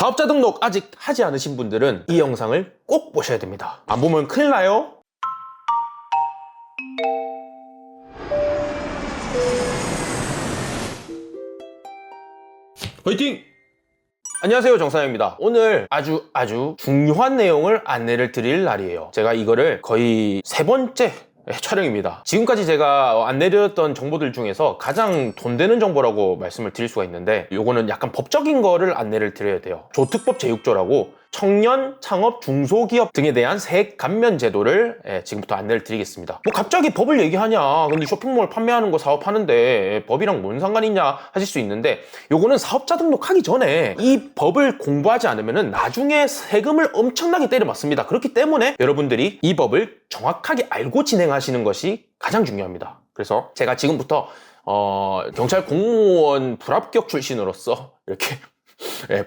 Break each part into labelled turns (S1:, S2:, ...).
S1: 사업자 등록 아직 하지 않으신 분들은 이 영상을 꼭 보셔야 됩니다. 안 보면 큰일 나요. 화이팅! 안녕하세요, 정사장입니다. 오늘 아주 중요한 내용을 안내를 드릴 날이에요. 제가 이거를 거의 세 번째 촬영입니다. 지금까지 제가 안내드렸던 정보들 중에서 가장 돈 되는 정보라고 말씀을 드릴 수가 있는데, 요거는 약간 법적인 거를 안내를 드려야 돼요. 조특법 제6조라고 청년, 창업, 중소기업 등에 대한 세액 감면 제도를 지금부터 안내를 드리겠습니다. 뭐 갑자기 법을 얘기하냐, 근데 쇼핑몰 판매하는 거 사업하는데 법이랑 뭔 상관이 있냐 하실 수 있는데, 요거는 사업자 등록하기 전에 이 법을 공부하지 않으면 나중에 세금을 엄청나게 때려 맞습니다. 그렇기 때문에 여러분들이 이 법을 정확하게 알고 진행하시는 것이 가장 중요합니다. 그래서 제가 지금부터 경찰 공무원 불합격 출신으로서 이렇게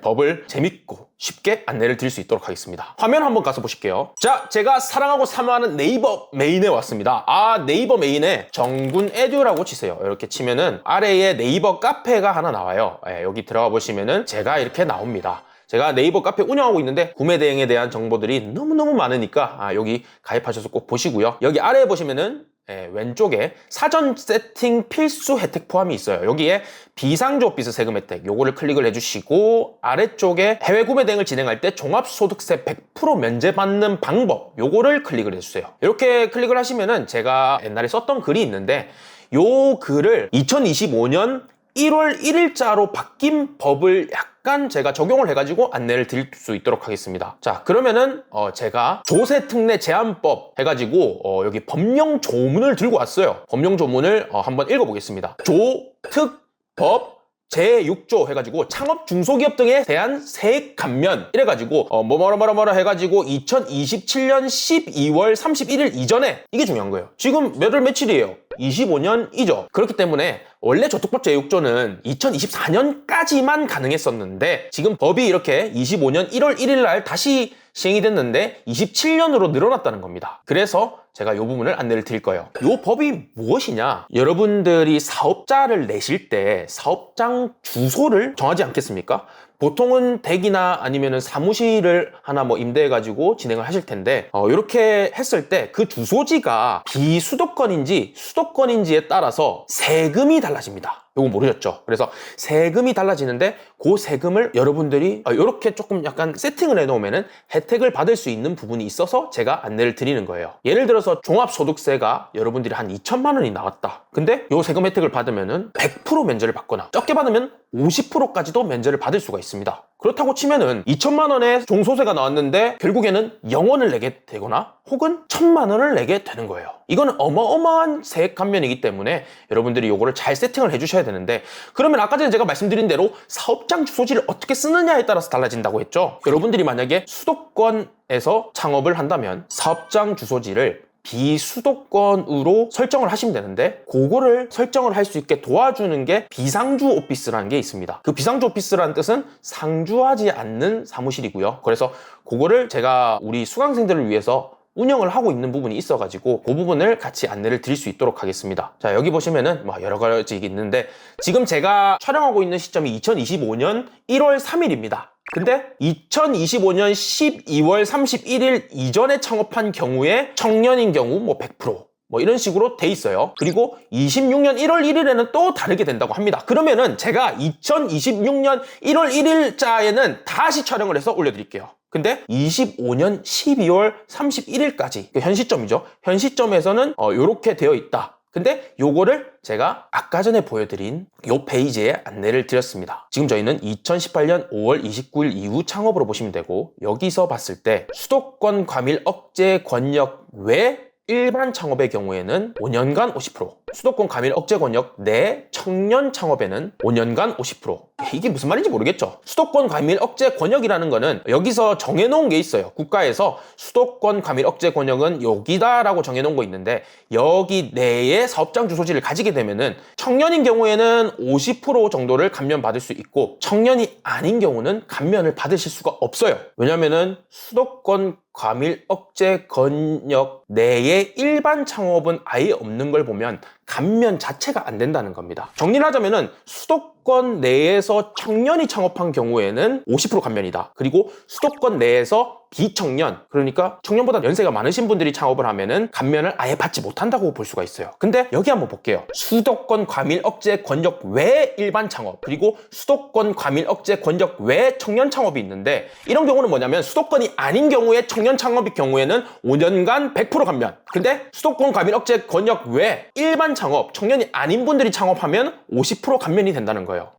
S1: 법을 재밌고 쉽게 안내를 드릴 수 있도록 하겠습니다. 화면 한번 가서 보실게요. 자, 제가 사랑하고 사모하는 네이버 메인에 왔습니다. 네이버 메인에 정군 에듀라고 치세요. 이렇게 치면은 아래에 네이버 카페가 하나 나와요. 여기 들어가 보시면은 제가 이렇게 나옵니다. 제가 네이버 카페 운영하고 있는데 구매 대행에 대한 정보들이 너무너무 많으니까 여기 가입하셔서 꼭 보시고요. 여기 아래에 보시면은 왼쪽에 사전 세팅 필수 혜택 포함이 있어요. 여기에 비상조 오피스 세금 혜택, 요거를 클릭을 해주시고, 아래쪽에 해외 구매 대행을 진행할 때 종합소득세 100% 면제받는 방법, 요거를 클릭을 해주세요. 이렇게 클릭을 하시면은 제가 옛날에 썼던 글이 있는데, 요 글을 2025년 1월 1일자로 바뀐 법을 약간 제가 적용을 해가지고 안내를 드릴 수 있도록 하겠습니다. 자, 그러면은 제가 조세특례 제한법 해가지고 여기 법령 조문을 들고 왔어요. 법령 조문을 한번 읽어보겠습니다. 조특법 제6조 해가지고 창업 중소기업 등에 대한 세액 감면 이래가지고 뭐라 해가지고 2027년 12월 31일 이전에, 이게 중요한 거예요. 지금 몇 월 며칠이에요? 25년이죠. 그렇기 때문에 원래 조특법 제6조는 2024년까지만 가능했었는데, 지금 법이 이렇게 25년 1월 1일 날 다시 시행이 됐는데 27년으로 늘어났다는 겁니다. 그래서 제가 이 부분을 안내를 드릴 거예요. 이 법이 무엇이냐? 여러분들이 사업자를 내실 때 사업장 주소를 정하지 않겠습니까? 보통은 댁이나 아니면 사무실을 하나 임대해가지고 진행을 하실 텐데, 이렇게 했을 때 그 주소지가 비수도권인지 수도권인지에 따라서 세금이 달라집니다. 이거 모르셨죠? 그래서 세금이 달라지는데 그 세금을 여러분들이 이렇게 조금 약간 세팅을 해놓으면 혜택을 받을 수 있는 부분이 있어서 제가 안내를 드리는 거예요. 예를 들어서 종합소득세가 여러분들이 한 2천만 원이 나왔다. 근데 이 세금 혜택을 받으면은 100% 면제를 받거나 적게 받으면 50%까지도 면제를 받을 수가 있습니다. 그렇다고 치면은 2천만 원의 종소세가 나왔는데 결국에는 0원을 내게 되거나 혹은 1,000만 원을 내게 되는 거예요. 이거는 어마어마한 세액 감면이기 때문에 여러분들이 요거를 잘 세팅을 해주셔야 되는데, 그러면 아까 전에 제가 말씀드린 대로 사업장 주소지를 어떻게 쓰느냐에 따라서 달라진다고 했죠. 여러분들이 만약에 수도권에서 창업을 한다면 사업장 주소지를 비수도권으로 설정을 하시면 되는데, 그거를 설정을 할 수 있게 도와주는 게 비상주 오피스라는 게 있습니다. 그 비상주 오피스라는 뜻은 상주하지 않는 사무실이고요. 그래서 그거를 제가 우리 수강생들을 위해서 운영을 하고 있는 부분이 있어가지고 그 부분을 같이 안내를 드릴 수 있도록 하겠습니다. 자, 여기 보시면은 여러 가지 있는데, 지금 제가 촬영하고 있는 시점이 2025년 1월 3일입니다. 근데 2025년 12월 31일 이전에 창업한 경우에 청년인 경우 100% 이런 식으로 돼 있어요. 그리고 26년 1월 1일에는 또 다르게 된다고 합니다. 그러면은 제가 2026년 1월 1일자에는 다시 촬영을 해서 올려드릴게요. 근데 25년 12월 31일까지, 현 시점이죠. 현 시점에서는 이렇게 되어 있다. 근데 요거를 제가 아까 전에 보여드린 요 페이지에 안내를 드렸습니다. 지금 저희는 2018년 5월 29일 이후 창업으로 보시면 되고, 여기서 봤을 때 수도권 과밀 억제 권역 외 일반 창업의 경우에는 5년간 50%, 수도권 과밀 억제 권역 내 청년 창업에는 5년간 50%. 이게 무슨 말인지 모르겠죠? 수도권 과밀 억제 권역이라는 거는 여기서 정해놓은 게 있어요. 국가에서 수도권 과밀 억제 권역은 여기다라고 정해놓은 거 있는데, 여기 내에 사업장 주소지를 가지게 되면은 청년인 경우에는 50% 정도를 감면받을 수 있고, 청년이 아닌 경우는 감면을 받으실 수가 없어요. 왜냐면은 수도권 과밀 억제 권역 내에 일반 창업은 아예 없는 걸 보면 감면 자체가 안 된다는 겁니다. 정리를 하자면은 수도권 수도권 내에서 청년이 창업한 경우에는 50% 감면이다. 그리고 수도권 내에서 비청년, 그러니까 청년보다 연세가 많으신 분들이 창업을 하면은 감면을 아예 받지 못한다고 볼 수가 있어요. 근데 여기 한번 볼게요. 수도권 과밀 억제 권역 외 일반 창업, 그리고 수도권 과밀 억제 권역 외 청년 창업이 있는데, 이런 경우는 뭐냐면 수도권이 아닌 경우에 청년 창업의 경우에는 5년간 100% 감면. 근데 수도권 과밀 억제 권역 외 일반 창업, 청년이 아닌 분들이 창업하면 50% 감면이 된다는 거예요.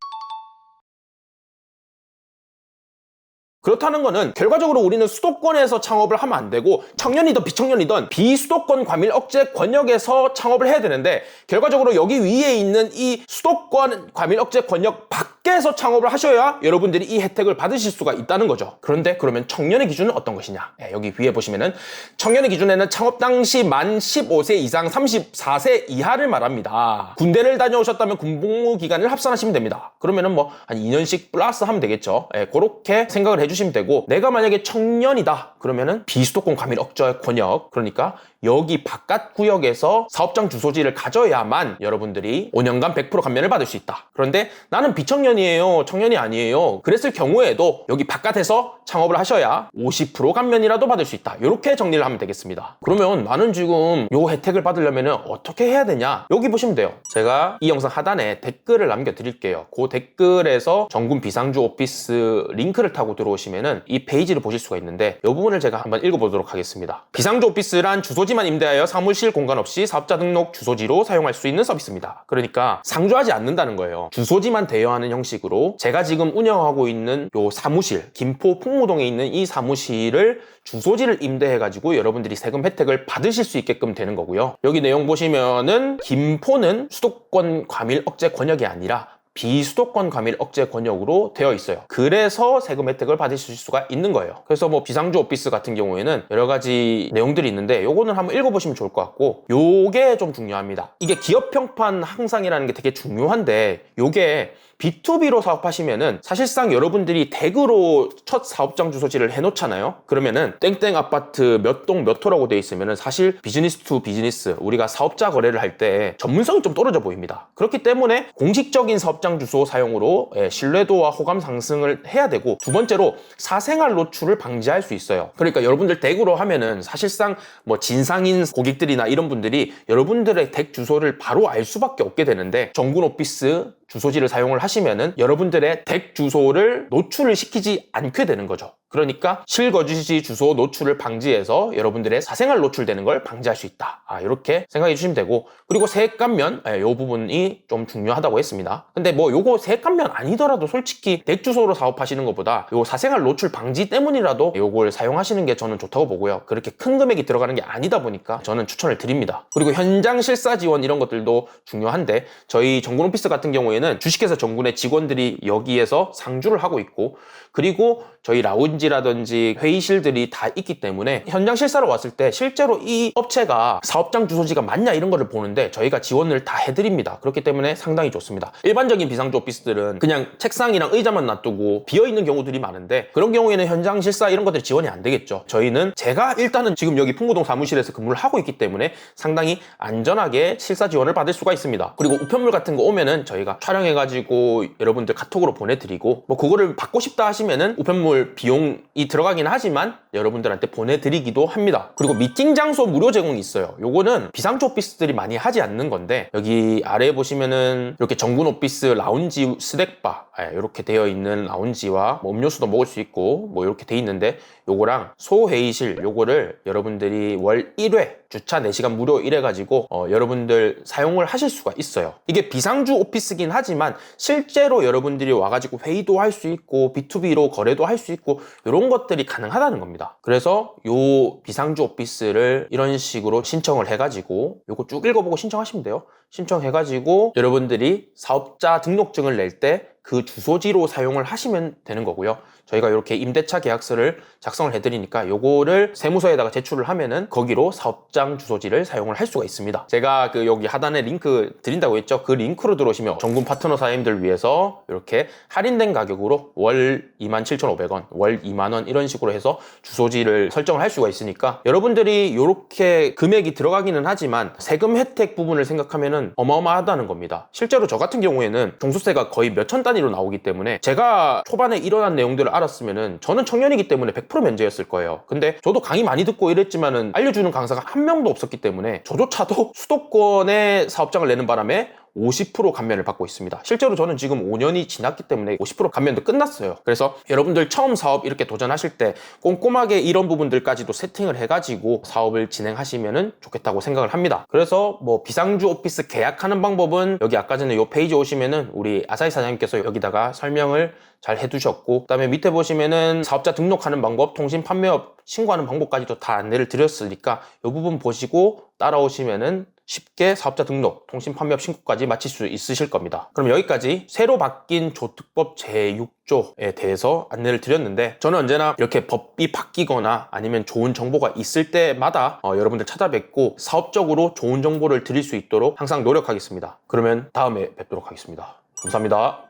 S1: 그렇다는 거는 결과적으로 우리는 수도권에서 창업을 하면 안 되고 청년이든 비청년이든 비수도권 과밀 억제 권역에서 창업을 해야 되는데, 결과적으로 여기 위에 있는 이 수도권 과밀 억제 권역 밖에서 창업을 하셔야 여러분들이 이 혜택을 받으실 수가 있다는 거죠. 그런데 그러면 청년의 기준은 어떤 것이냐? 여기 위에 보시면은 청년의 기준에는 창업 당시 만 15세 이상 34세 이하를 말합니다. 군대를 다녀오셨다면 군복무 기간을 합산하시면 됩니다. 그러면은 뭐 한 2년씩 플러스 하면 되겠죠. 그렇게 생각을 해주시면 되고, 내가 만약에 청년이다 그러면은 비수도권 과밀 억제 권역, 그러니까 여기 바깥 구역에서 사업장 주소지를 가져야만 여러분들이 5년간 100% 감면을 받을 수 있다. 그런데 나는 비청년이에요, 청년이 아니에요, 그랬을 경우에도 여기 바깥에서 창업을 하셔야 50% 감면이라도 받을 수 있다. 이렇게 정리를 하면 되겠습니다. 그러면 나는 지금 요 혜택을 받으려면 어떻게 해야 되냐? 여기 보시면 돼요. 제가 이 영상 하단에 댓글을 남겨드릴게요. 그 댓글에서 정군 비상주 오피스 링크를 타고 들어오시면은 이 페이지를 보실 수가 있는데, 이 부분을 제가 한번 읽어보도록 하겠습니다. 비상주 오피스란 주소지만 임대하여 사무실 공간 없이 사업자 등록 주소지로 사용할 수 있는 서비스입니다. 그러니까 상주하지 않는다는 거예요. 주소지만 대여하는 형식으로 제가 지금 운영하고 있는 요 사무실, 김포 풍무동에 있는 이 사무실을 주소지를 임대해가지고 여러분들이 세금 혜택을 받으실 수 있게끔 되는 거고요. 여기 내용 보시면은 김포는 수도권 과밀 억제 권역이 아니라 비수도권 과밀 억제 권역으로 되어 있어요. 그래서 세금 혜택을 받으실 수가 있는 거예요. 그래서 뭐 비상주 오피스 같은 경우에는 여러 가지 내용들이 있는데 요거는 한번 읽어보시면 좋을 것 같고, 요게 좀 중요합니다. 이게 기업 평판 항상이라는 게 되게 중요한데, 요게 B2B로 사업하시면은 사실상 여러분들이 댁으로 첫 사업장 주소지를 해놓잖아요. 그러면은 땡땡 아파트 몇 동 몇 호라고 돼 있으면은 사실 비즈니스 투 비즈니스, 우리가 사업자 거래를 할 때 전문성이 좀 떨어져 보입니다. 그렇기 때문에 공식적인 사업장 주소 사용으로 신뢰도와 호감 상승을 해야 되고, 두 번째로 사생활 노출을 방지할 수 있어요. 그러니까 여러분들 댁으로 하면은 사실상 뭐 진상인 고객들이나 이런 분들이 여러분들의 댁 주소를 바로 알 수밖에 없게 되는데, 정군 오피스 주소지를 사용을 하시면은 여러분들의 댁 주소를 노출을 시키지 않게 되는 거죠. 그러니까 실거주지 주소 노출을 방지해서 여러분들의 사생활 노출되는 걸 방지할 수 있다. 이렇게 생각해 주시면 되고, 그리고 세액 감면, 이 부분이 좀 중요하다고 했습니다. 근데 뭐 요거 세액 감면 아니더라도 솔직히 댁 주소로 사업하시는 것보다 요 사생활 노출 방지 때문이라도 요걸 사용하시는 게 저는 좋다고 보고요. 그렇게 큰 금액이 들어가는 게 아니다 보니까 저는 추천을 드립니다. 그리고 현장 실사 지원 이런 것들도 중요한데, 저희 정군 오피스 같은 경우에는 주식회사 정군의 직원들이 여기에서 상주를 하고 있고, 그리고 저희 라운지라든지 회의실들이 다 있기 때문에 현장 실사로 왔을 때 실제로 이 업체가 사업장 주소지가 맞냐 이런 거를 보는데 저희가 지원을 다 해드립니다. 그렇기 때문에 상당히 좋습니다. 일반적인 비상주 오피스들은 그냥 책상이랑 의자만 놔두고 비어있는 경우들이 많은데, 그런 경우에는 현장 실사 이런 것들 지원이 안 되겠죠. 저희는 제가 일단은 지금 여기 풍무동 사무실에서 근무를 하고 있기 때문에 상당히 안전하게 실사 지원을 받을 수가 있습니다. 그리고 우편물 같은 거 오면은 저희가 촬영해가지고 여러분들 카톡으로 보내드리고, 뭐 그거를 받고 싶다 하시면은 우편물 비용이 들어가긴 하지만 여러분들한테 보내드리기도 합니다. 그리고 미팅 장소 무료 제공이 있어요. 요거는 비상주 오피스들이 많이 하지 않는 건데, 여기 아래에 보시면은 이렇게 정군 오피스 라운지 스낵바 이렇게 되어 있는 라운지와 뭐 음료수도 먹을 수 있고 뭐 이렇게 돼 있는데, 요거랑 소회의실 요거를 여러분들이 월 1회 주차 4시간 무료 이래가지고 여러분들 사용을 하실 수가 있어요. 이게 비상주 오피스긴 하지만 실제로 여러분들이 와가지고 회의도 할 수 있고 B2B로 거래도 할 수 있고 이런 것들이 가능하다는 겁니다. 그래서 요 비상주 오피스를 이런 식으로 신청을 해가지고 요거 쭉 읽어보고 신청하시면 돼요. 신청해가지고 여러분들이 사업자 등록증을 낼 때 그 주소지로 사용을 하시면 되는 거고요. 저희가 이렇게 임대차 계약서를 작성을 해드리니까 요거를 세무서에다가 제출을 하면은 거기로 사업장 주소지를 사용을 할 수가 있습니다. 제가 그 여기 하단에 링크 드린다고 했죠. 그 링크로 들어오시면 정군 파트너 사장님들 위해서 이렇게 할인된 가격으로 월 27,500원, 월 2만원 이런 식으로 해서 주소지를 설정을 할 수가 있으니까 여러분들이 이렇게 금액이 들어가기는 하지만 세금 혜택 부분을 생각하면은 어마어마하다는 겁니다. 실제로 저 같은 경우에는 종수세가 거의 몇천 단위로 나오기 때문에 제가 초반에 일어난 내용들을 알았으면은 저는 청년이기 때문에 100% 면제였을 거예요. 근데 저도 강의 많이 듣고 이랬지만은 알려주는 강사가 한 명도 없었기 때문에 저조차도 수도권에 사업장을 내는 바람에 50% 감면을 받고 있습니다. 실제로 저는 지금 5년이 지났기 때문에 50% 감면도 끝났어요. 그래서 여러분들 처음 사업 이렇게 도전하실 때 꼼꼼하게 이런 부분들까지도 세팅을 해가지고 사업을 진행하시면 좋겠다고 생각을 합니다. 그래서 뭐 비상주 오피스 계약하는 방법은 여기 아까 전에 이 페이지 오시면은 우리 아사히 사장님께서 여기다가 설명을 잘 해두셨고, 그 다음에 밑에 보시면은 사업자 등록하는 방법, 통신 판매업 신고하는 방법까지도 다 안내를 드렸으니까 이 부분 보시고 따라오시면은 쉽게 사업자 등록, 통신 판매업 신고까지 마칠 수 있으실 겁니다. 그럼 여기까지 새로 바뀐 조특법 제6조에 대해서 안내를 드렸는데, 저는 언제나 이렇게 법이 바뀌거나 아니면 좋은 정보가 있을 때마다 여러분들 찾아뵙고 사업적으로 좋은 정보를 드릴 수 있도록 항상 노력하겠습니다. 그러면 다음에 뵙도록 하겠습니다. 감사합니다.